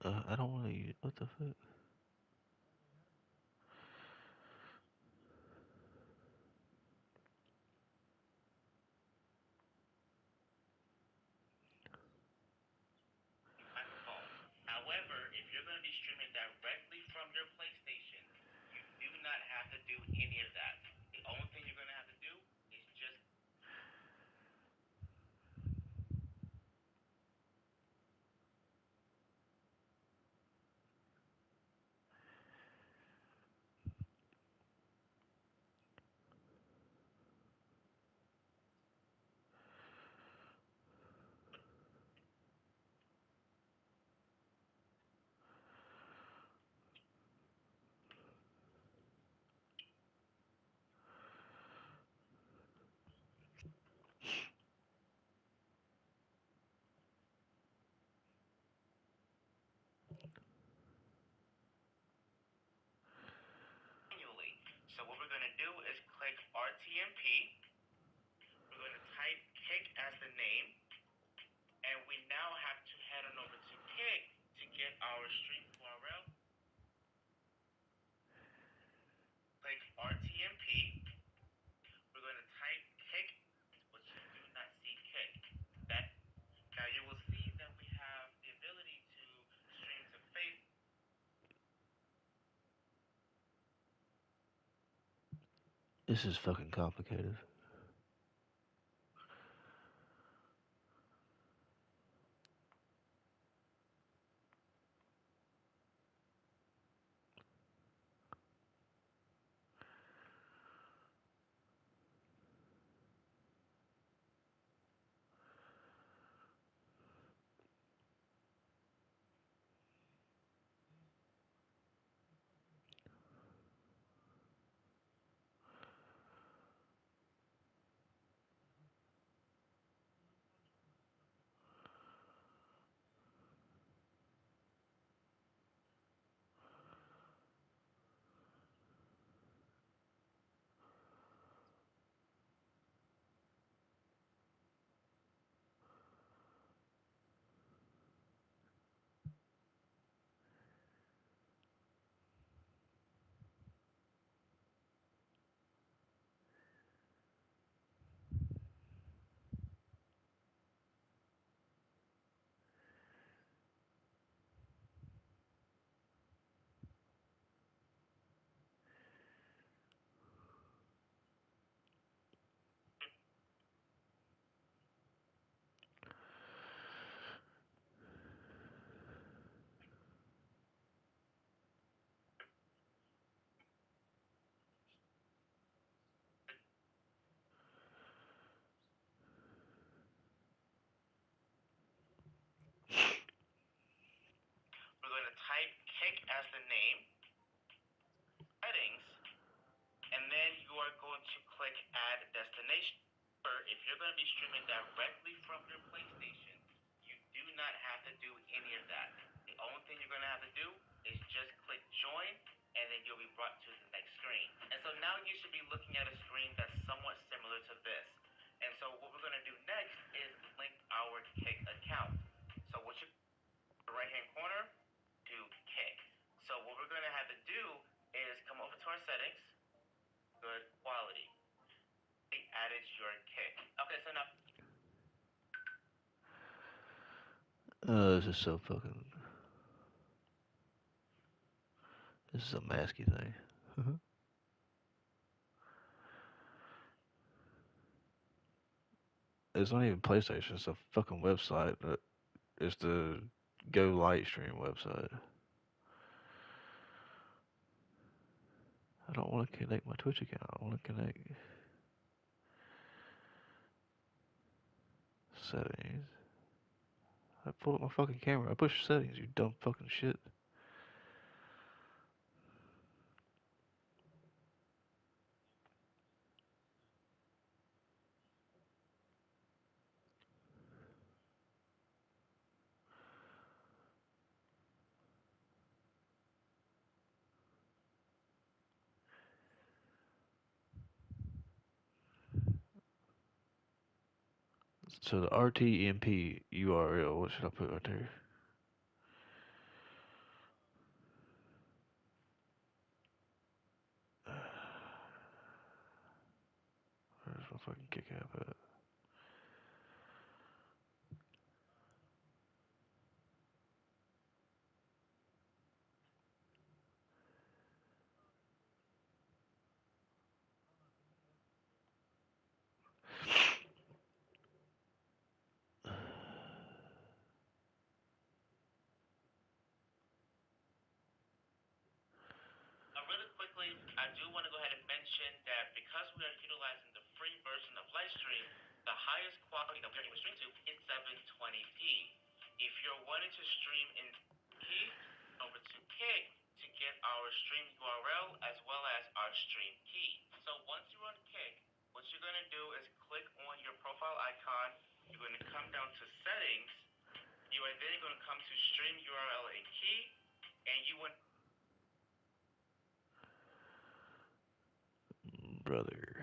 I don't want to use. What the fuck? Microphone. However, if you're going to be streaming directly from your PlayStation, you do not have to do any of that. The only thing you're going to have to do is just manually. So what we're going to do is click RTMP. We're going to type Kick as the name, and we now have to head on over to Kick to get our stream URL. Click RTMP. We're going to type Kick, but you do not see Kick. That now you will see that we have the ability to stream to Facebook. This is fucking complicated. We're going to type Kick as the name, settings, and then you are going to click Add Destination. If you're going to be streaming directly from your PlayStation, you do not have to do any of that. The only thing you're going to have to do is just click Join, and then you'll be brought to the next screen. And so now you should be looking at a screen that's somewhat similar to this. And so what we're going to do next is link our Kick account. So what you the right hand corner, do Kick. So what we're going to have to do is come over to our settings, good quality. We added your Kick. Okay, so now This is so fucking. This is a masky thing. It's not even PlayStation. It's a fucking website. It's the Go Lightstream website. I don't want to connect my Twitch account. I want to connect settings. I pulled up my fucking camera. I pushed settings. You dumb fucking shit. So the RTMP URL. What should I put right there? Where's my fucking kick app at? Really quickly, I do want to go ahead and mention that because we are utilizing the free version of Livestream, the highest quality that we are able to stream to is 720p. If you're wanting to stream in key, over to Kick to get our stream URL as well as our stream key. So once you're on Kick, what you're going to do is click on your profile icon. You're going to come down to settings. You are then going to come to stream URL and key, and you want Brother.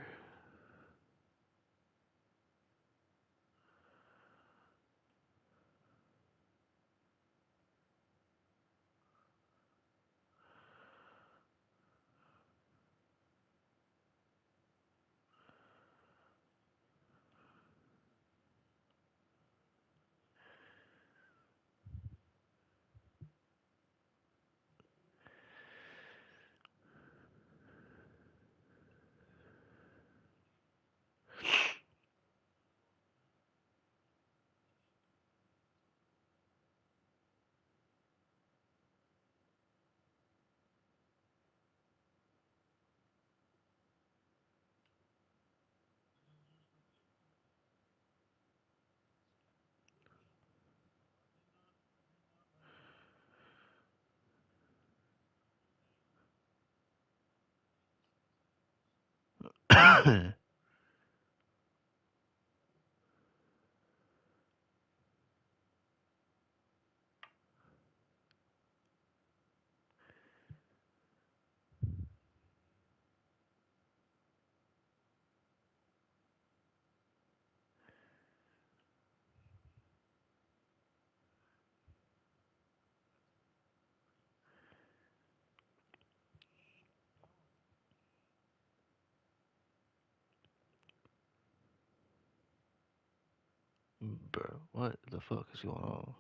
Bro, what the fuck is going on?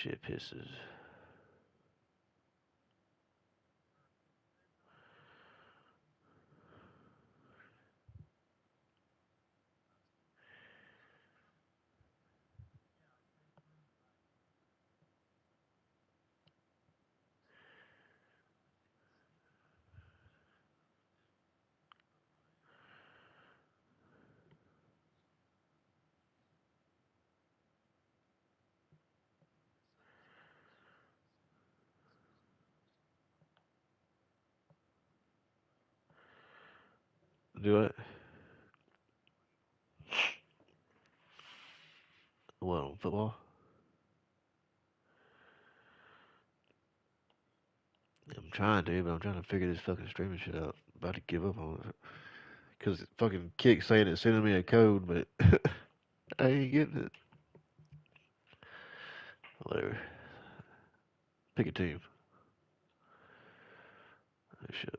Shit pisses. Do it. What, on football? I'm trying to, but I'm trying to figure this fucking streaming shit out. About to give up on it. Because fucking Kick saying it's sending me a code, but I ain't getting it. Whatever. Pick a team. Oh, shit.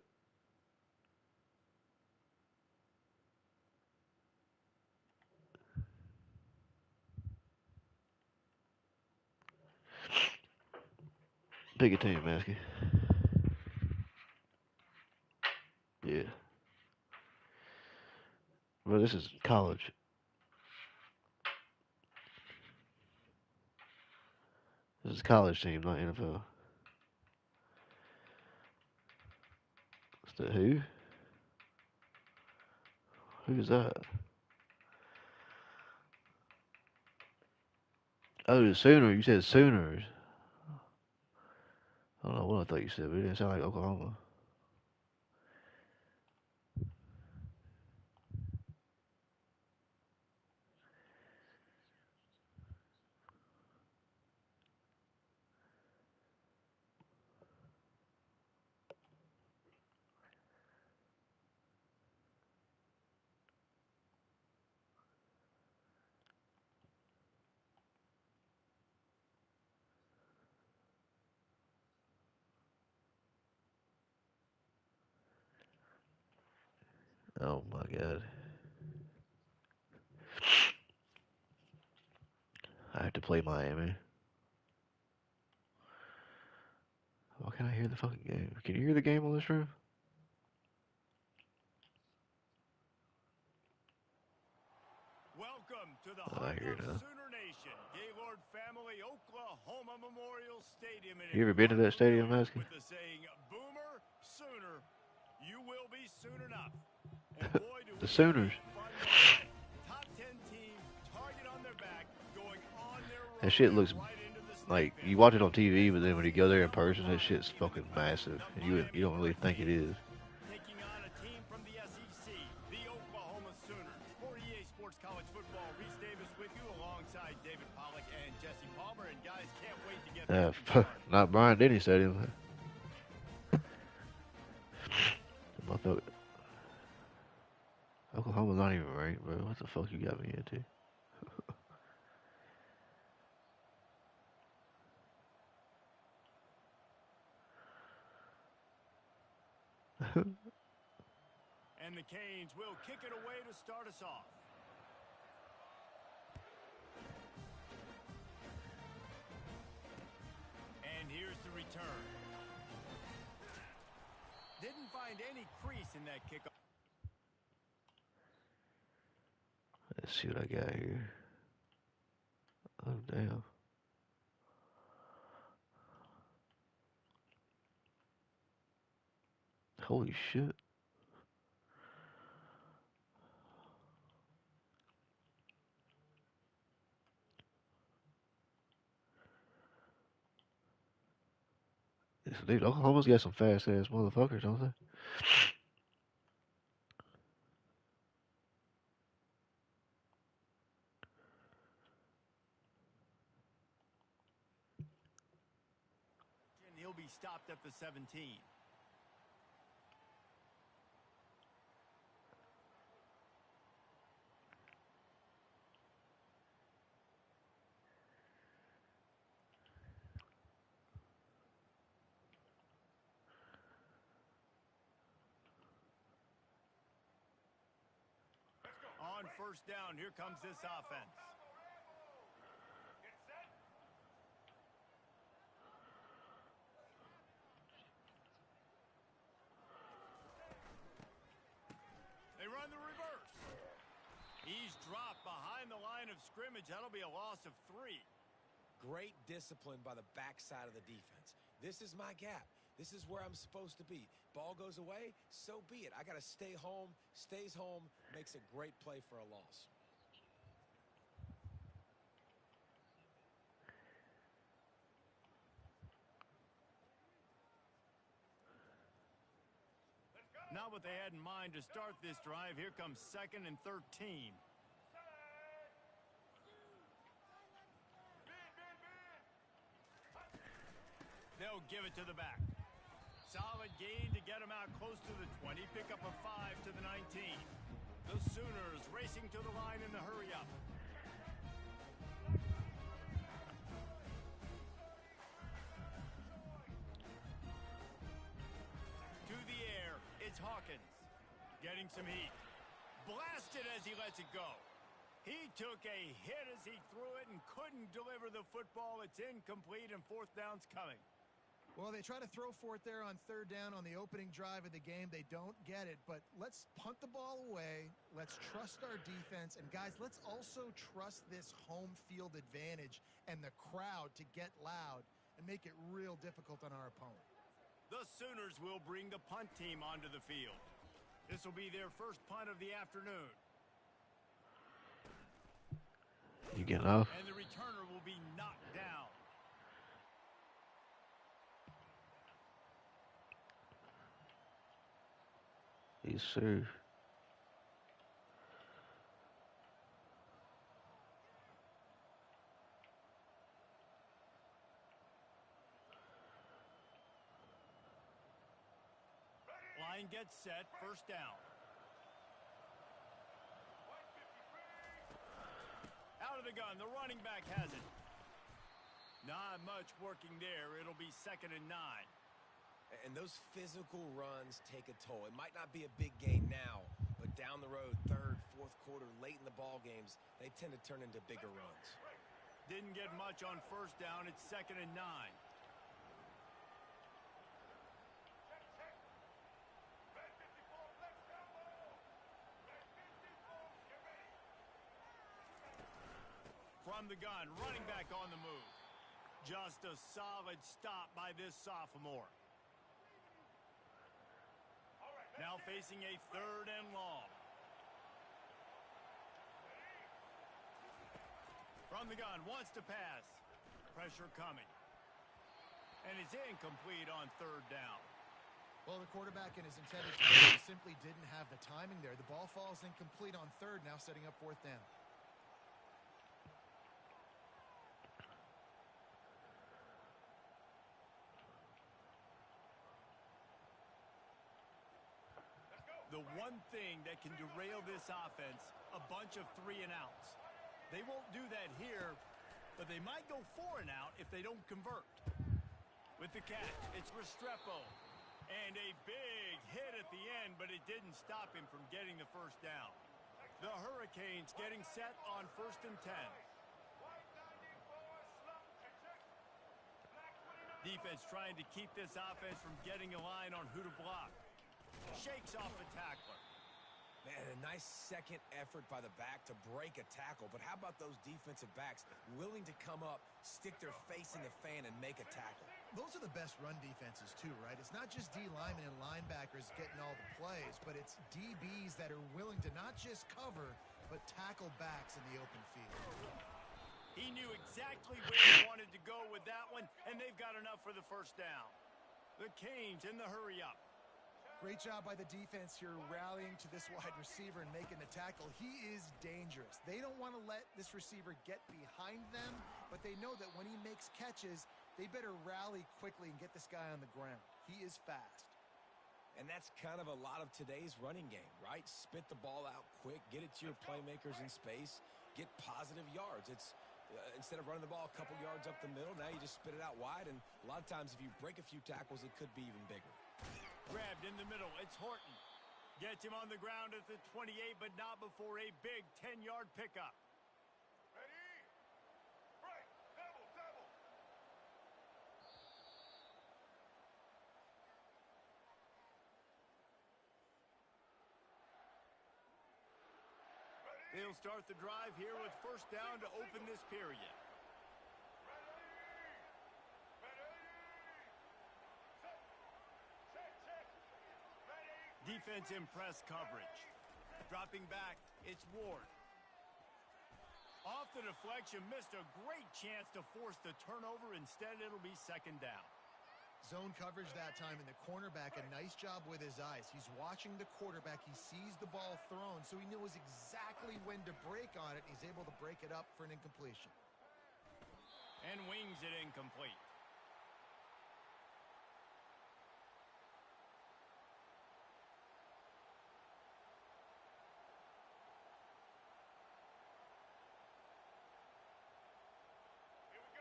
Pick a team, Masky. No, this is college. This is college team, not NFL. What's the who? Who's that? Oh, the Sooner. You said Sooners. I don't know what I thought you said, but it didn't sound like Oklahoma. Oh my god. I have to play Miami. Why can't I hear the fucking game? Can you hear the game on this room? Welcome to the Oh, I heart hear of it now. Sooner Nation, Gaylord Family Oklahoma Memorial Stadium. And You if ever you're been to that stadium, unfamiliar Husky? with the saying "Boomer Sooner," you will be soon enough. And boy, do The we Sooners. have fun today. Top 10 team, target on their back, going on their road That shit and looks right into the like snake you pit. watch it on TV, but then when you go there in person, that shit's fucking massive, and you don't really think it is. Taking on a team from the SEC, the Oklahoma Sooners. For EA Sports College Football, Reese Davis with you alongside David Pollack and Jesse Palmer. And guys, can't wait to get this one started. Not Brian Denny Stadium. Motherfucker. Oklahoma's not even ranked, bro. What the fuck you got me into? And the Canes will kick it away to start us off. And here's the return. Didn't find any crease in that kickoff. Let's see what I got here. Oh, damn. Holy shit. Dude, Oklahoma's got some fast ass motherfuckers, don't they? And he'll be stopped at the 17. On first down, here comes this offense. They run the reverse. He's dropped behind the line of scrimmage. That'll be a loss of 3. Great discipline by the backside of the defense. This is my gap. This is where I'm supposed to be. Ball goes away, so be it. I got to stay home. Stays home, makes a great play for a loss. Not what they had in mind to start this drive. Here comes 2nd and 13. They'll give it to the back. Solid gain to get him out close to the 20. Pick up a 5 to the 19. The Sooners racing to the line in the hurry-up. To the air, it's Hawkins. Getting some heat. Blasted as he lets it go. He took a hit as he threw it and couldn't deliver the football. It's incomplete and 4th down's coming. Well, they try to throw for it there on third down on the opening drive of the game. They don't get it, but let's punt the ball away. Let's trust our defense. And, guys, let's also trust this home field advantage and the crowd to get loud and make it real difficult on our opponent. The Sooners will bring the punt team onto the field. This will be their first punt of the afternoon. You getting off? And the returner will be knocked down. Yes, sir. Line gets set, first down. Out of the gun, the running back has it. Not much working there. It'll be 2nd and 9. And those physical runs take a toll. It might not be a big gain now, but down the road, third, fourth quarter, late in the ball games, they tend to turn into bigger runs. Didn't get much on first down. It's 2nd and 9. From the gun, running back on the move. Just a solid stop by this sophomore. Now facing a 3rd and long. From the gun, wants to pass. Pressure coming. And it's incomplete on 3rd down. Well, the quarterback in his intended target simply didn't have the timing there. The ball falls incomplete on 3rd, now setting up 4th down. The one thing that can derail this offense, a bunch of 3 and outs. They won't do that here, but they might go 4 and out if they don't convert. With the catch, it's Restrepo. And a big hit at the end, but it didn't stop him from getting the first down. The Hurricanes getting set on 1st and 10. Defense trying to keep this offense from getting a line on who to block. Shakes off the tackler. Man, a nice second effort by the back to break a tackle. But how about those defensive backs willing to come up, stick their face in the fan, and make a tackle? Those are the best run defenses, too, right? It's not just D linemen and linebackers getting all the plays, but it's DBs that are willing to not just cover, but tackle backs in the open field. He knew exactly where he wanted to go with that one, and they've got enough for the first down. The Canes in the hurry-up. Great job by the defense here rallying to this wide receiver and making the tackle. He is dangerous. They don't want to let this receiver get behind them, but they know that when he makes catches, they better rally quickly and get this guy on the ground. He is fast. And that's kind of a lot of today's running game, right? Spit the ball out quick, get it to your playmakers in space, get positive yards. It's instead of running the ball a couple yards up the middle, now you just spit it out wide, and a lot of times if you break a few tackles, it could be even bigger. Grabbed in the middle. It's Horton. Gets him on the ground at the 28, but not before a big 10-yard pickup. Ready? Right. Double, double. They'll start the drive here with first down to open this period. Defense in press coverage. Dropping back, it's Ward. Off the deflection, missed a great chance to force the turnover. Instead, it'll be 2nd down. Zone coverage that time, and the cornerback, a nice job with his eyes. He's watching the quarterback. He sees the ball thrown, so he knows exactly when to break on it. He's able to break it up for an incompletion. And wings it incomplete.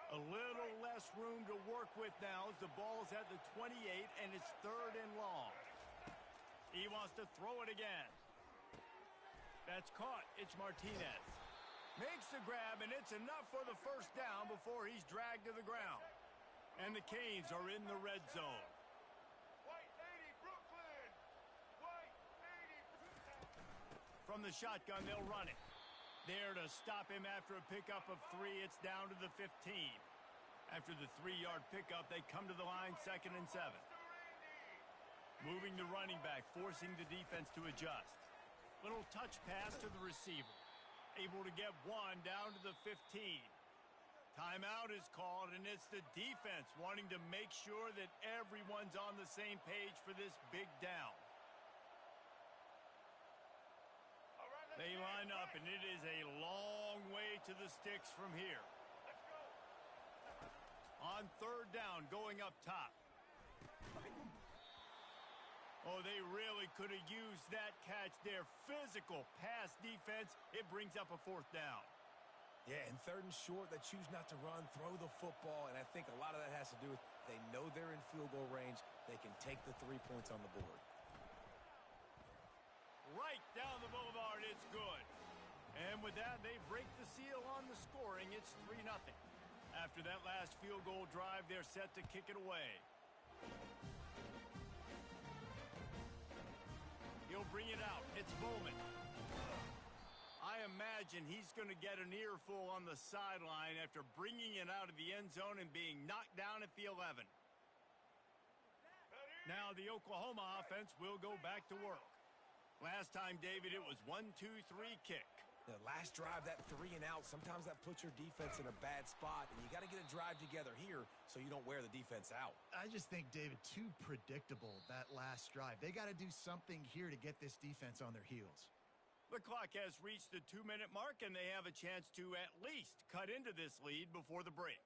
A little less room to work with now as the ball's at the 28 and it's 3rd and long. He wants to throw it again. That's caught. It's Martinez. Makes the grab, and it's enough for the first down before he's dragged to the ground. And the Canes are in the red zone. White 80, Brooklyn. White 80. From the shotgun, they'll run it. There to stop him after a pickup of 3, it's down to the 15. After the 3-yard pickup, they come to the line 2nd and 7. Moving the running back, forcing the defense to adjust. Little touch pass to the receiver. Able to get 1 down to the 15. Timeout is called, and it's the defense wanting to make sure that everyone's on the same page for this big down. They line up, and it is a long way to the sticks from here. On 3rd down, going up top. Oh, they really could have used that catch there. Physical pass defense. It brings up a 4th down. Yeah, and 3rd and short, they choose not to run, throw the football, and I think a lot of that has to do with they know they're in field goal range. They can take the 3 points on the board. Right down the boulevard, it's good. And with that, they break the seal on the scoring. It's 3-0. After that last field goal drive, they're set to kick it away. He'll bring it out. It's Bowman. I imagine he's going to get an earful on the sideline after bringing it out of the end zone and being knocked down at the 11. Now the Oklahoma offense will go back to work. Last time, David, it was 1-2-3 kick. The last drive, that 3 and out, sometimes that puts your defense in a bad spot, and you got to get a drive together here so you don't wear the defense out. I just think, David, too predictable, that last drive. They got to do something here to get this defense on their heels. The clock has reached the 2-minute mark, and they have a chance to at least cut into this lead before the break.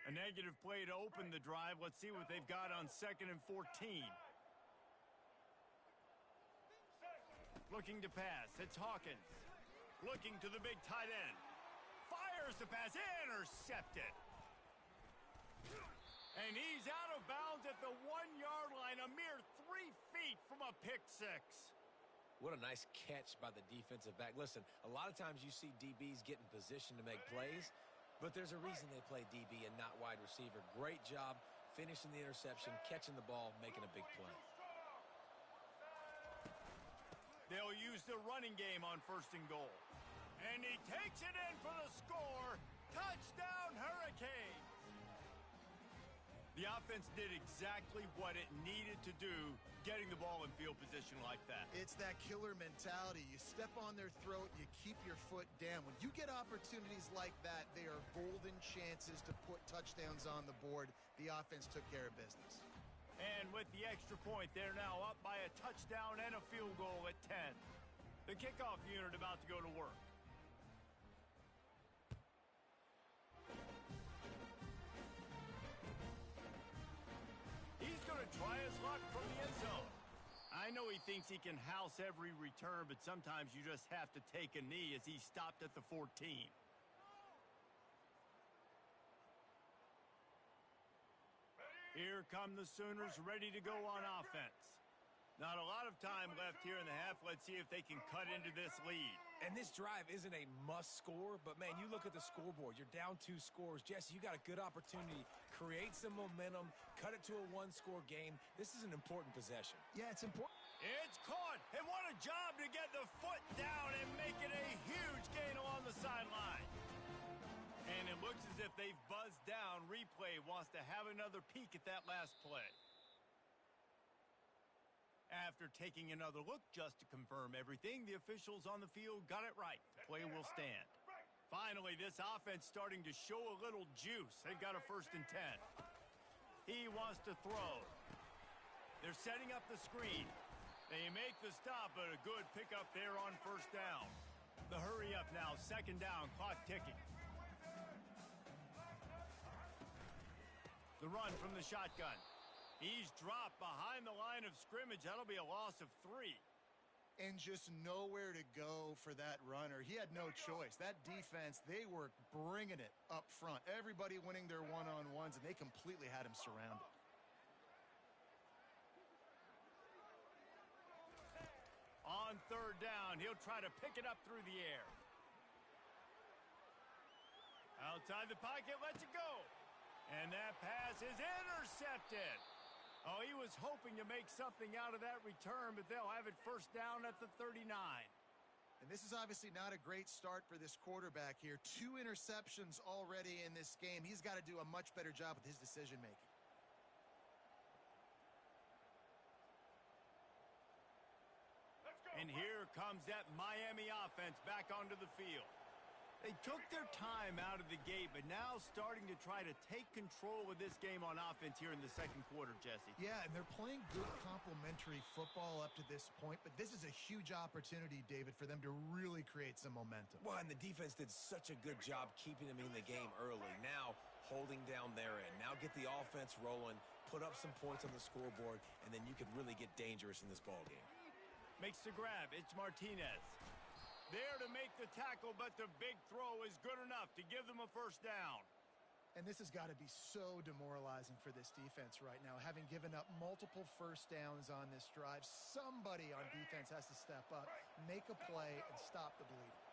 A negative play to open the drive. Let's see what they've got on 2nd and 14. Looking to pass. It's Hawkins. Looking to the big tight end. Fires the pass. Intercepted. And he's out of bounds at the 1-yard line. A mere 3 feet from a pick six. What a nice catch by the defensive back. Listen, a lot of times you see DBs get in position to make plays, but there's a reason they play DB and not wide receiver. Great job finishing the interception, catching the ball, making a big play. They'll use the running game on 1st and goal. And he takes it in for the score. Touchdown, Hurricanes! The offense did exactly what it needed to do, getting the ball in field position like that. It's that killer mentality. You step on their throat, you keep your foot down. When you get opportunities like that, they are golden chances to put touchdowns on the board. The offense took care of business. And with the extra point, they're now up by a touchdown and a field goal at 10. The kickoff unit about to go to work. He's going to try his luck from the end zone. I know he thinks he can house every return, but sometimes you just have to take a knee as he stopped at the 14. Here come the Sooners ready to go on offense. Not a lot of time left here in the half. Let's see if they can cut into this lead. And this drive isn't a must score, but man, you look at the scoreboard. You're down 2 scores. Jesse, you got a good opportunity. Create some momentum. Cut it to a 1-score game. This is an important possession. Yeah, it's important. It's caught. And what a job to get the foot down and make it a huge gain along the sideline. And it looks as if they've buzzed down. Replay wants to have another peek at that last play. After taking another look just to confirm everything, the officials on the field got it right. The play will stand. Finally, this offense starting to show a little juice. They've got a 1st and 10. He wants to throw. They're setting up the screen. They make the stop, but a good pickup there on 1st down. The hurry up now, 2nd down, clock ticking. The run from the shotgun. He's dropped behind the line of scrimmage. That'll be a loss of 3. And just nowhere to go for that runner. He had no choice. That defense, they were bringing it up front. Everybody winning their one-on-ones, and they completely had him surrounded. On third down, he'll try to pick it up through the air. Outside the pocket, lets it go. And that pass is intercepted. Oh, he was hoping to make something out of that return, but they'll have it first down at the 39. And this is obviously not a great start for this quarterback here. 2 interceptions already in this game. He's got to do a much better job with his decision-making. And here comes that Miami offense back onto the field. They took their time out of the gate, but now starting to try to take control of this game on offense here in the second quarter, Jesse. Yeah, and they're playing good complementary football up to this point, but this is a huge opportunity, David, for them to really create some momentum. Well, and the defense did such a good job keeping them in the game early. Now, holding down their end. Now get the offense rolling, put up some points on the scoreboard, and then you could really get dangerous in this ball game. Makes the grab. It's Martinez. There to make the tackle, but the big throw is good enough to give them a first down. And this has got to be so demoralizing for this defense right now. Having given up multiple first downs on this drive, somebody on defense has to step up, make a play, and stop the bleeding.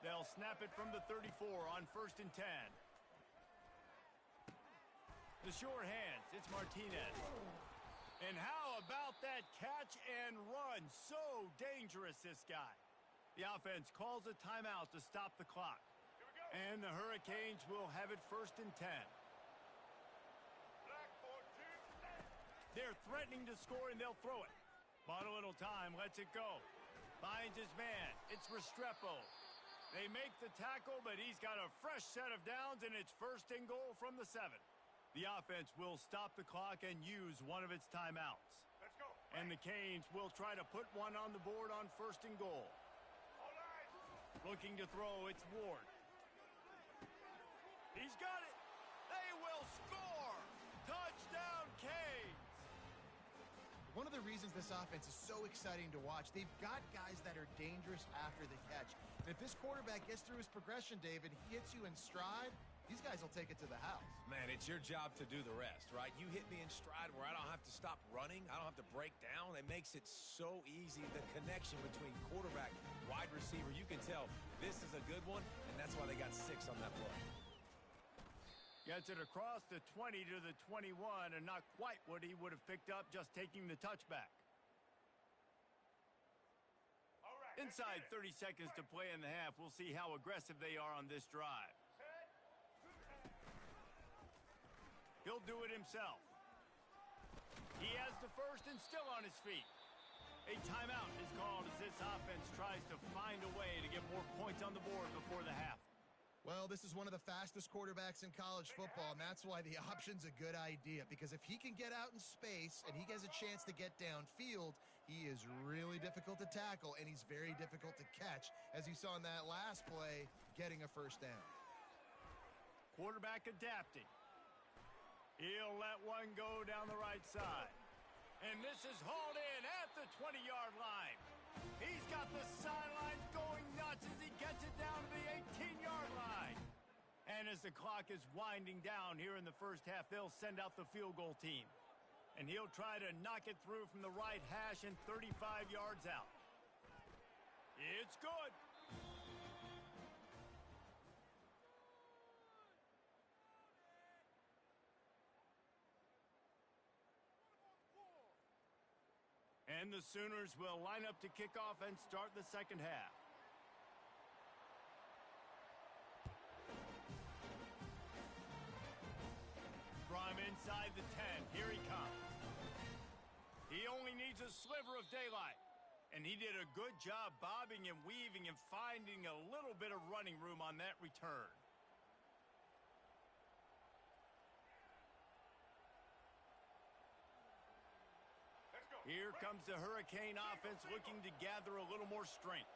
They'll snap it from the 34 on 1st and 10. The short hands. It's Martinez. And how about that catch and run? So dangerous, this guy. The offense calls a timeout to stop the clock. And the Hurricanes will have it 1st and 10. They're threatening to score, and they'll throw it. Bought a little time, lets it go. Finds his man. It's Restrepo. They make the tackle, but he's got a fresh set of downs, and it's 1st and goal from the 7. The offense will stop the clock and use one of its timeouts. Let's go. And the Canes will try to put one on the board on 1st and goal. Looking to throw, it's Ward. He's got it. They will score. Touchdown, Canes. One of the reasons this offense is so exciting to watch, they've got guys that are dangerous after the catch. And if this quarterback gets through his progression, David, he hits you in stride, these guys will take it to the house. Man, it's your job to do the rest, right? You hit me in stride where I don't have to stop running. I don't have to break down. It makes it so easy. The connection between quarterback, wide receiver, you can tell this is a good one, and that's why they got 6 on that play. Gets it across the 20 to the 21, and not quite what he would have picked up just taking the touchback. Inside 30 seconds to play in the half. We'll see how aggressive they are on this drive. He'll do it himself. He has the first and still on his feet. A timeout is called as this offense tries to find a way to get more points on the board before the half. Well, this is one of the fastest quarterbacks in college football, and that's why the option's a good idea, because if he can get out in space and he has a chance to get downfield, he is really difficult to tackle, and he's very difficult to catch, as you saw in that last play, getting a first down. Quarterback adapting. He'll let one go down the right side. And this is hauled in at the 20-yard line. He's got the sidelines going nuts as he gets it down to the 18-yard line. And as the clock is winding down here in the first half, they'll send out the field goal team. And he'll try to knock it through from the right hash and 35 yards out. It's good. And the Sooners will line up to kick off and start the second half. From inside the 10, here he comes. He only needs a sliver of daylight. And he did a good job bobbing and weaving and finding a little bit of running room on that return. Here comes the Hurricane offense looking to gather a little more strength.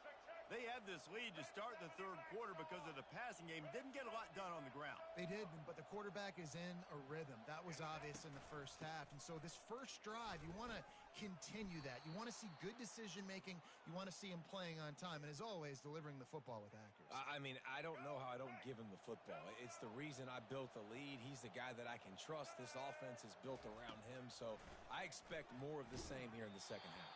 They had this lead to start the third quarter because of the passing game. Didn't get a lot done on the ground. They did, but the quarterback is in a rhythm. That was obvious in the first half. And so this first drive, you want to continue that. You want to see good decision-making. You want to see him playing on time. And as always, delivering the football with accuracy. I mean, I don't know how I don't give him the football. It's the reason I built the lead. He's the guy that I can trust. This offense is built around him. So I expect more of the same here in the second half.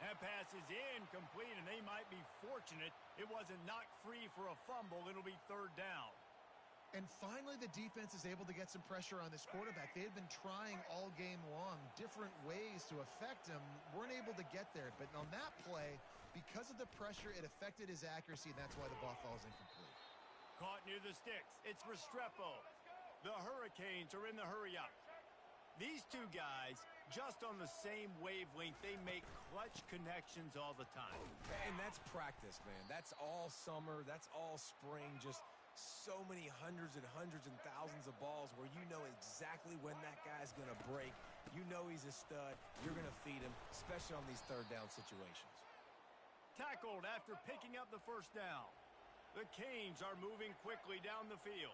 That pass is incomplete, and they might be fortunate it wasn't knocked free for a fumble. It'll be third down. And finally, the defense is able to get some pressure on this quarterback. They had been trying all game long different ways to affect him, weren't able to get there. But on that play, because of the pressure, it affected his accuracy, and that's why the ball falls incomplete. Caught near the sticks. It's Restrepo. The Hurricanes are in the hurry-up. These two guys, just on the same wavelength, they make clutch connections all the time. And that's practice, man. That's all summer. That's all spring. Just so many hundreds and thousands of balls where you know exactly when that guy's going to break. You know he's a stud. You're going to feed him, especially on these third down situations. Tackled after picking up the first down. The Canes are moving quickly down the field.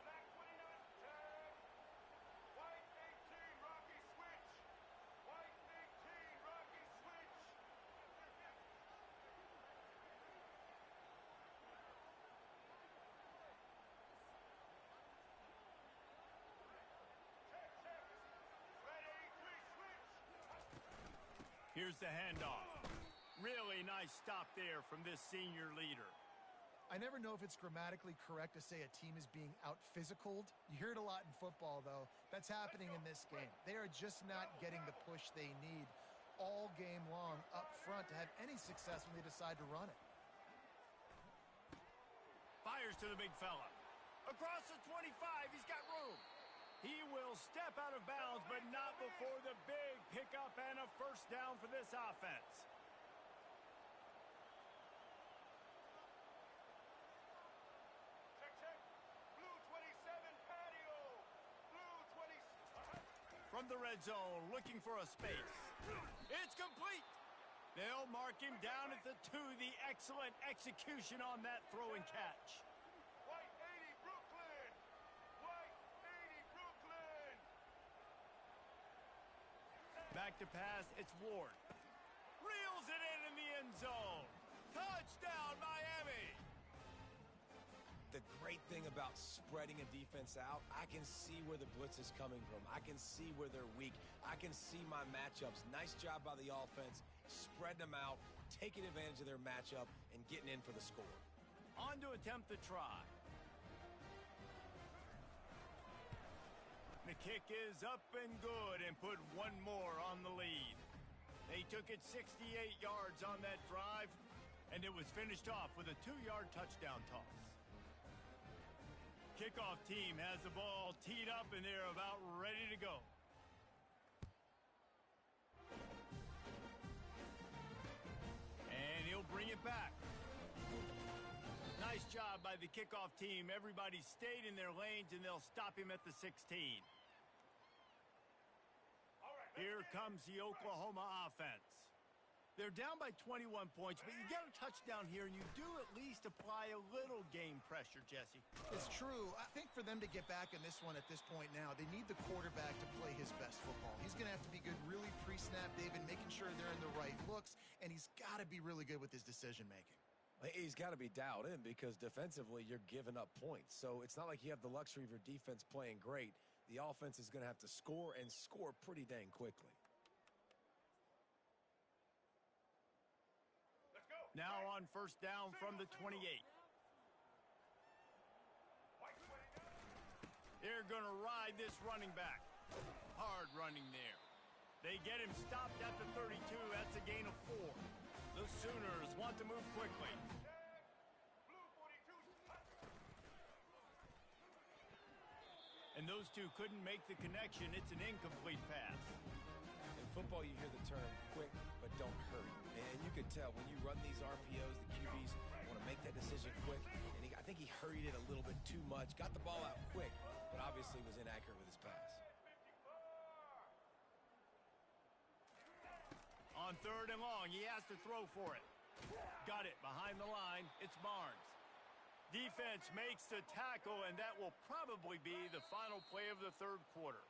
White 18, Rocky switch. White 18, Rocky switch. Check. Red 83, switch. Here's the handoff. Really nice stop there from this senior leader. I never know if it's grammatically correct to say a team is being out-physicaled. You hear it a lot in football, though. That's happening in this game. They are just not getting the push they need all game long up front to have any success when they decide to run it. Fires to the big fella. Across the 25, he's got room. He will step out of bounds, but not before the big pickup and a first down for this offense. Check. Blue 27, patio. Blue 20. From the red zone, looking for a space. It's complete. They'll mark him down at the 2. The excellent execution on that throw and catch. White 80, Brooklyn. White 80, Brooklyn. Back to pass, it's Ward. Reels it in the end zone. Touchdown, Miami. The great thing about spreading a defense out, I can see where the blitz is coming from. I can see where they're weak. I can see my matchups. Nice job by the offense, spreading them out, taking advantage of their matchup, and getting in for the score. On to attempt the try. The kick is up and good and put one more on the lead. They took it 68 yards on that drive, and it was finished off with a 2-yard touchdown toss. Kickoff team has the ball teed up, and they're about ready to go. And he'll bring it back. Nice job by the kickoff team. Everybody stayed in their lanes, and they'll stop him at the 16. Here comes the Oklahoma offense. They're down by 21 points, but you get a touchdown here, and you do at least apply a little game pressure, Jesse. It's true. I think for them to get back in this one at this point now, they need the quarterback to play his best football. He's going to have to be good really pre-snap, David, making sure they're in the right looks, and he's got to be really good with his decision-making. He's got to be dialed in because defensively you're giving up points. So it's not like you have the luxury of your defense playing great. The offense is going to have to score and score pretty dang quickly. Now on first down from the 28. They're going to ride this running back. Hard running there. They get him stopped at the 32. That's a gain of 4. The Sooners want to move quickly. Blue 42. And those two couldn't make the connection. It's an incomplete pass. In football, you hear the term quick, but don't hurry. And you can tell when you run these RPOs, the QBs want to make that decision quick. And I think he hurried it a little bit too much. Got the ball out quick, but obviously was inaccurate with his pass. On third and long, he has to throw for it. Got it behind the line. It's Barnes. Defense makes the tackle, and that will probably be the final play of the third quarter.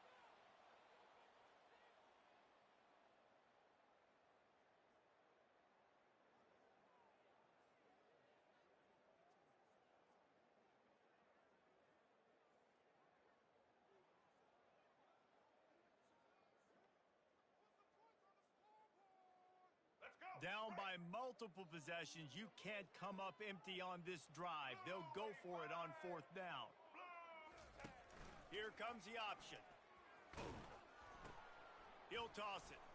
Down by multiple possessions, you can't come up empty on this drive. They'll go for it on 4th down. Here comes the option. He'll toss it.